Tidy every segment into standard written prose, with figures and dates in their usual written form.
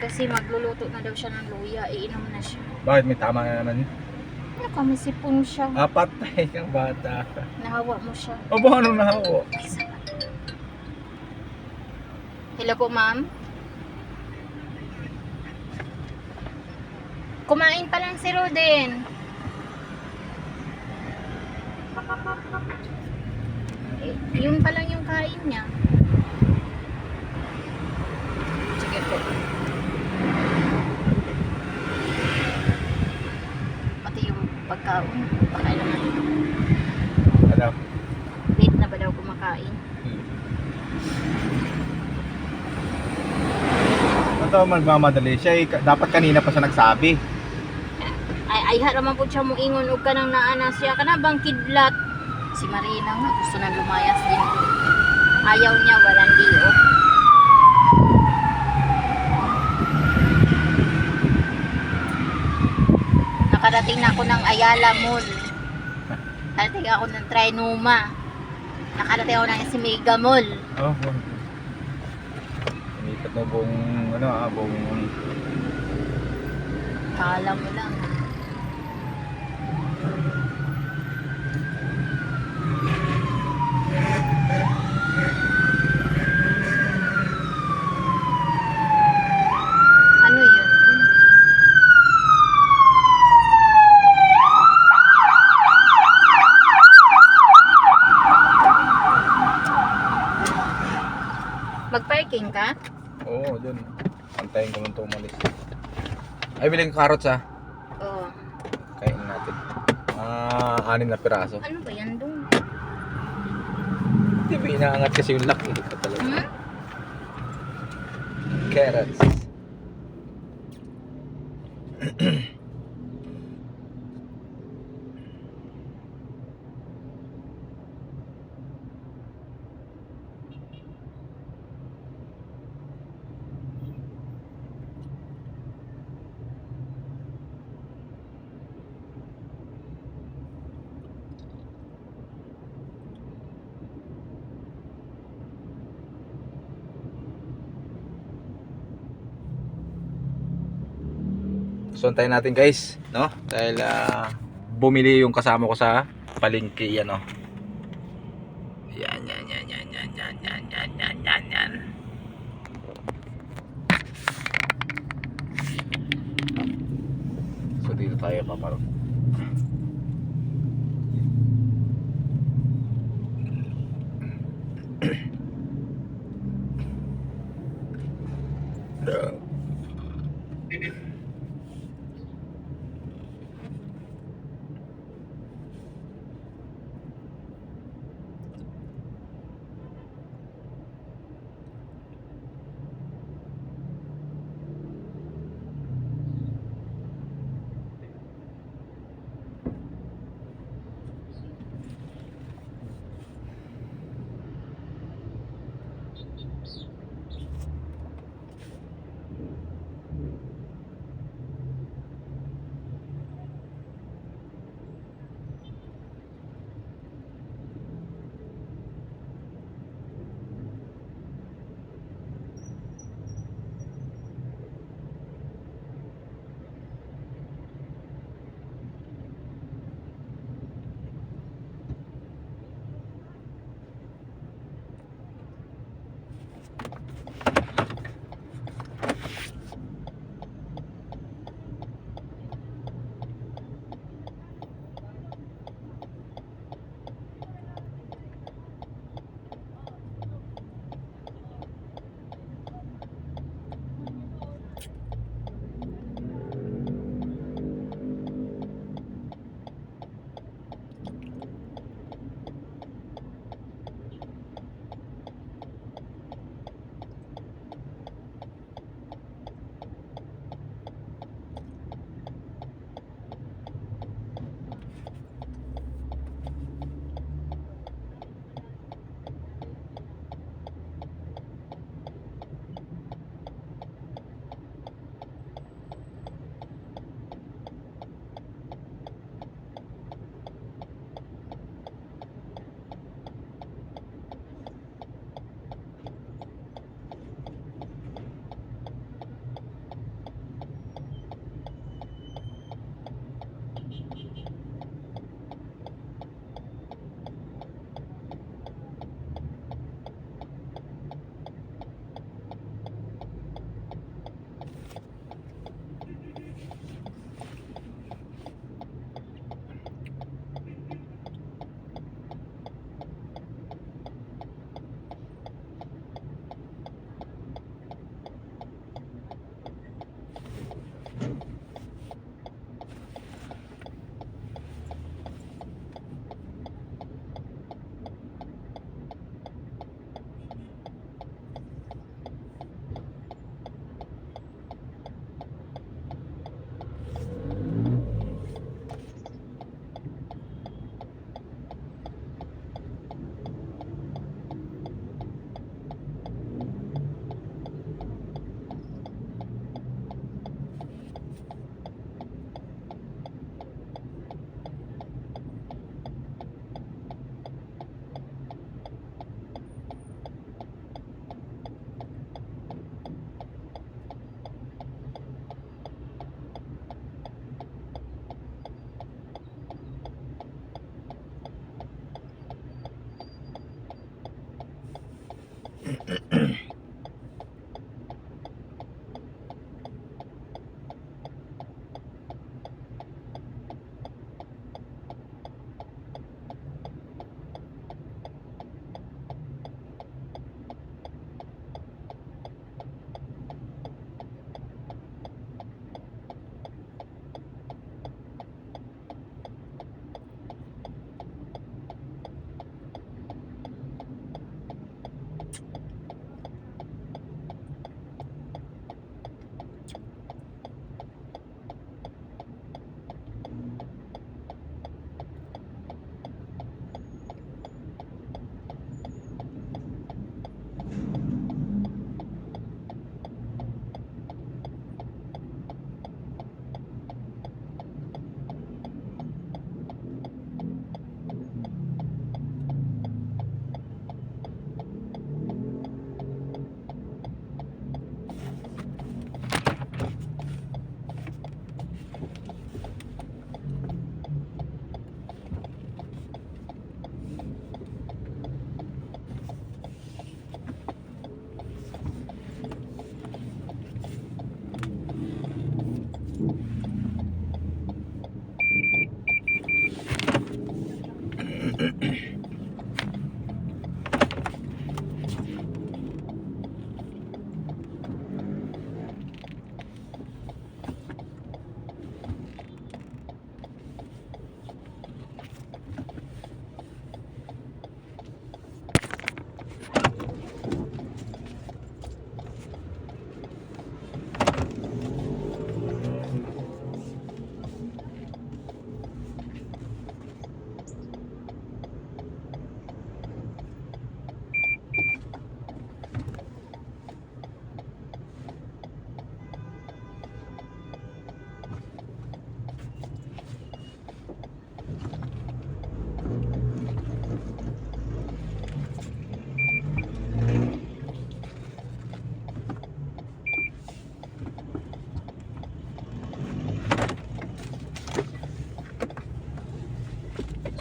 kasi magluluto na daw siya ng luya. Iinom na siya. Bakit may tama na naman? May sipon siya. Patay kang bata. Nahawa mo siya. O ba anong nahawa? Hello po, ma'am. Kumain pa lang si Roden. Yun pa lang yung kain niya. Sige po. Pati yung pagkaon. Pakailangan. Ano? Late na ba daw kumakain? Ito magmamadali siya. Dapat kanina pa siya nagsabi. Ay haraman po siya mo ingon og kanang naana siya kana bang kidlat. Si Marina nga gusto na lumayas din ko. Ayaw niya walang liyo. Nakarating na ako ng Ayala Mall. Nakarating ako ng Trinoma. Nakarating ako ng Mega Mall. Oh. Inikat mo buong buong Kala mo lang. Ano yun? Mag-parking ka? Oo, dun. Antayin ko nung tumalis. Ay, biling carrots Oo. Kainin natin. 6 na piraso. Ano ba yan dong? Hindi ba inaangat kasi yung laki ito talaga. Hmm? Carrots. So antayin natin guys, no? Dahil bumili yung kasama ko sa palengke yan, no. Yan. So dito tayo paparot.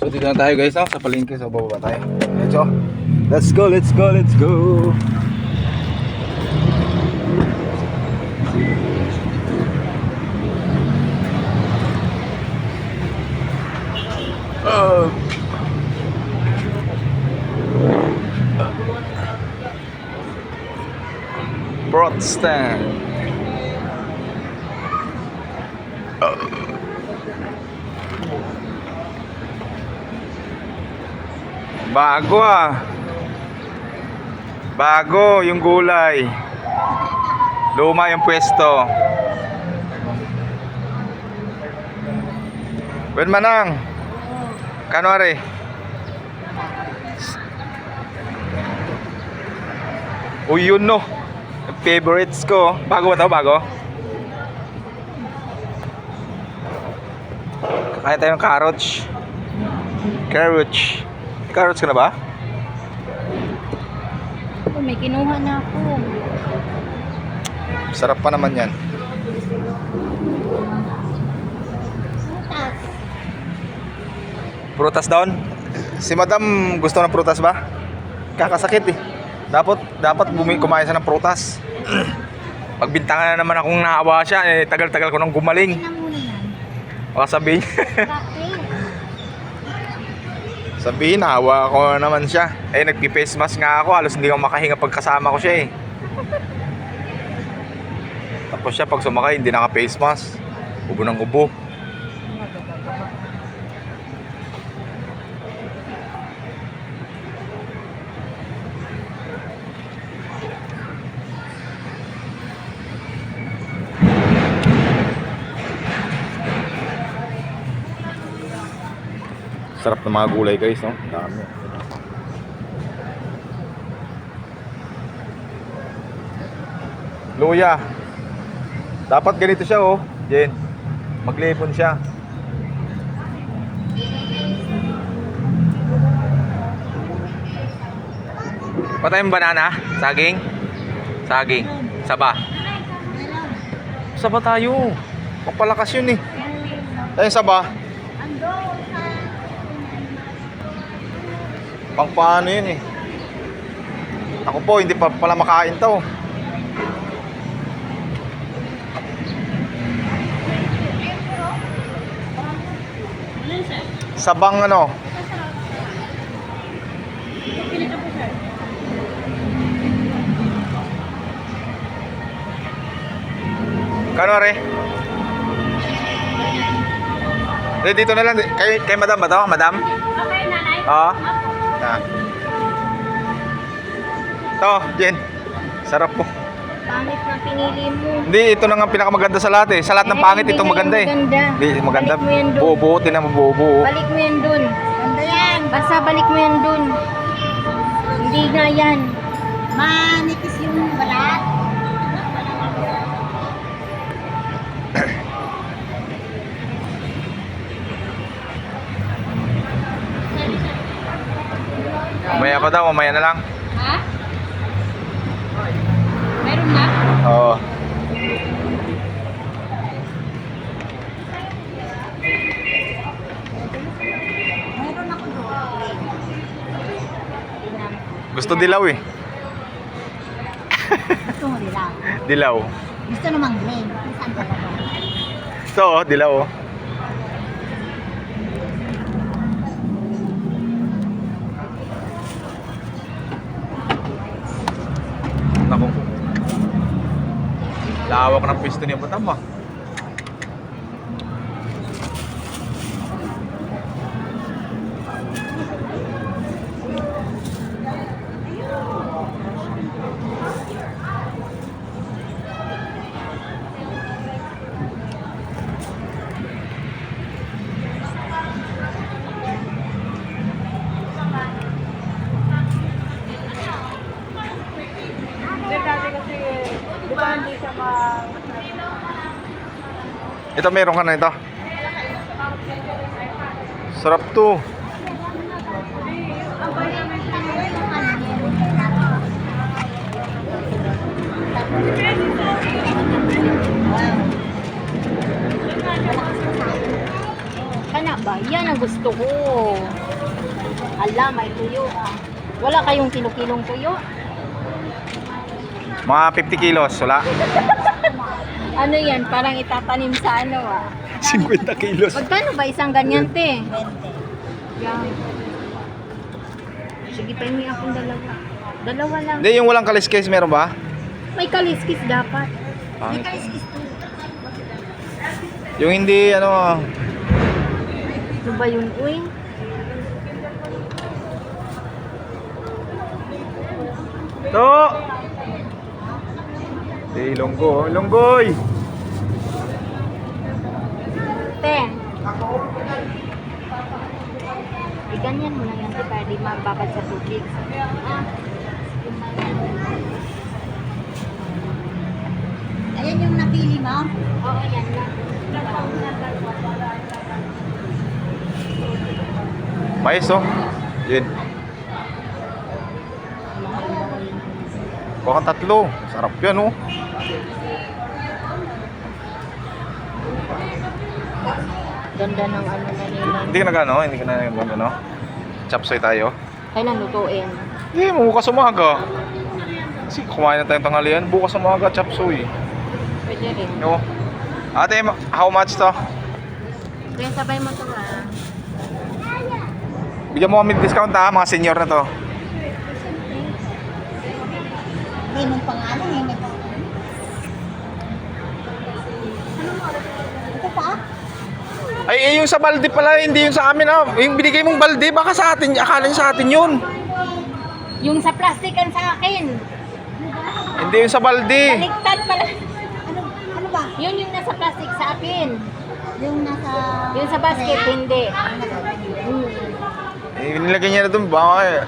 So dito na tayo guys, no? Sa palengke, so bababa tayo. Let's go, let's go, let's go. Broad stand. Bago ah. Bago yung gulay. Luma yung pwesto. Ben Manang. Kano are? Uy yun no. Favorites ko. Bago ba ito? Bago? Kakain tayong carrots. Carrots ka na ba? Oh, may kinuha na ako. Sarap pa naman yan. Prutas doon? Si Madam gusto ng prutas ba? Kakasakit eh. Dapat kumain siya ng prutas. Pagbintangan na naman akong naawa siya, eh, tagal-tagal ko nang gumaling. Baka sabihin, naawa ko naman siya. Eh, nagpi-face mask nga ako, halos hindi ako makahinga pagkasama ko siya eh. Tapos siya pag sumakay, hindi naka-face mask. Ubo ng ubo. Sarap ng mga gulay guys, no? Dami. Luya. Dapat ganito siya, oh. Jen. Maglipon siya. Patay yung banana? Saging? Saging. Saba. Saba tayo. Magpalakas yun eh. Tayo saba. Pang paano yun eh. Ako po, hindi pa pala makain to. Sabang ano? Kano re? Dito na lang. Kay madam ba to? Madam? Okay, nanay. Oo. Ah. To, Jen. Sarap po. Pangit na pinili mo. Hindi, ito na nga pinakamaganda sa lahat eh. Sa lahat ng pangit, Hindi ito na maganda eh. yung maganda. Hindi, maganda. Balik mo yan dun. Buo-buo, tinan mo buo-buo. Balik mo yan dun. Ganda yan. Basta balik mo yan dun. Hindi nga yan. Manipis yung balat. Mamaya pa daw, mamaya na lang. Ha? Meron na? Oo. Meron ako doon. Gusto dilaw eh. Gusto mo nila? Dilaw. Gusto namang green. Saan ka ba? Ito oh, dilaw oh. Naku. Lawak ng pisto niya pa tama. Ito meron ka na ito. Sarap to. Kana ba? Yan ang gusto ko. Ala, may tuyo ah. Wala kayong kilo-kilong tuyo? Mga 50 kilos, wala? Ano yan? Parang itatanim sa ano ah. 50 kilos. Magkano ba isang ganyan te? 20. Yan. Sige, pahingi akong dalawa. Dalawa lang. Hindi, yung walang kaliskis meron ba? May kaliskis dapat. Ah. May kaliskis to. Yung hindi, ano... Ano ba yun, uy? To! Longgo, longgoy! Te. Ganyan mo na yan, di ba? Di mababad sa tubig. Ah. Ayan yung napili mo? Oo, yan lang. Mais oh. Yun. Kuha kang tatlo. Sarap yan oh. Ganda ng ano na nila. Hindi ka nag-ano? Hindi ka nag-ano? Chapsoy tayo? Kailan lutuin? Eh, bukas umaga. Kasi kumain na tayong tanghalian. Bukas umaga, chapsoy. Pwede rin. No. Ate, how much to? Kaya sabay mo ito ha. Bigyan mo kami discount ha, mga senior na to. May mong pangalan eh. Ay, yung sa balde pala, hindi yung sa amin ah. Yung binigay mong balde, baka sa atin, akala niya sa atin yun. Yung sa plastic ang sa akin. Hindi yung sa balde. Baliktad pala. Ano ba? Yun yung nasa plastic sa akin. Yung nasa... Yung sa basket, hindi. Eh, nilagay niya na doon, baka eh.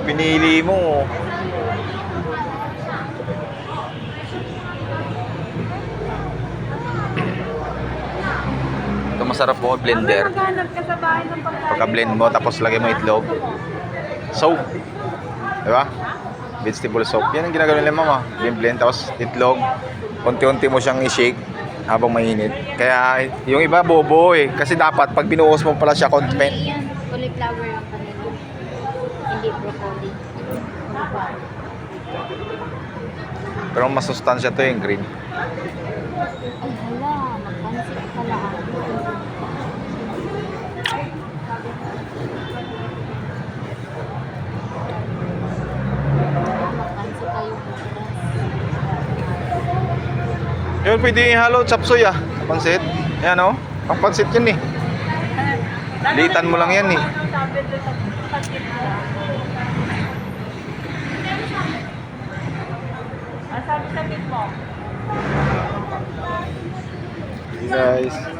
Pinili mo. Ito masarap po, blender. Pagka-blend mo, tapos lagay mo itlog. Soap. Diba? Vegetable soap. Yan ang ginagawa nila mama. Blend, tapos itlog. Unti-unti mo siyang i-shake habang mainit. Kaya yung iba bobo eh. Kasi dapat pag binuhos mo pala siya content. Hindi yan. Cauliflower ang kanila. Hindi broccoli. Pero mas sustansya to yung green. Ay hala, magpansit pala ako. Magpansit tayo bukas. Yun, pwede ihalo chapsoy ah. Pansit. Yan oh. Pang pansit yun eh. Litan mo lang yan eh. Hey guys.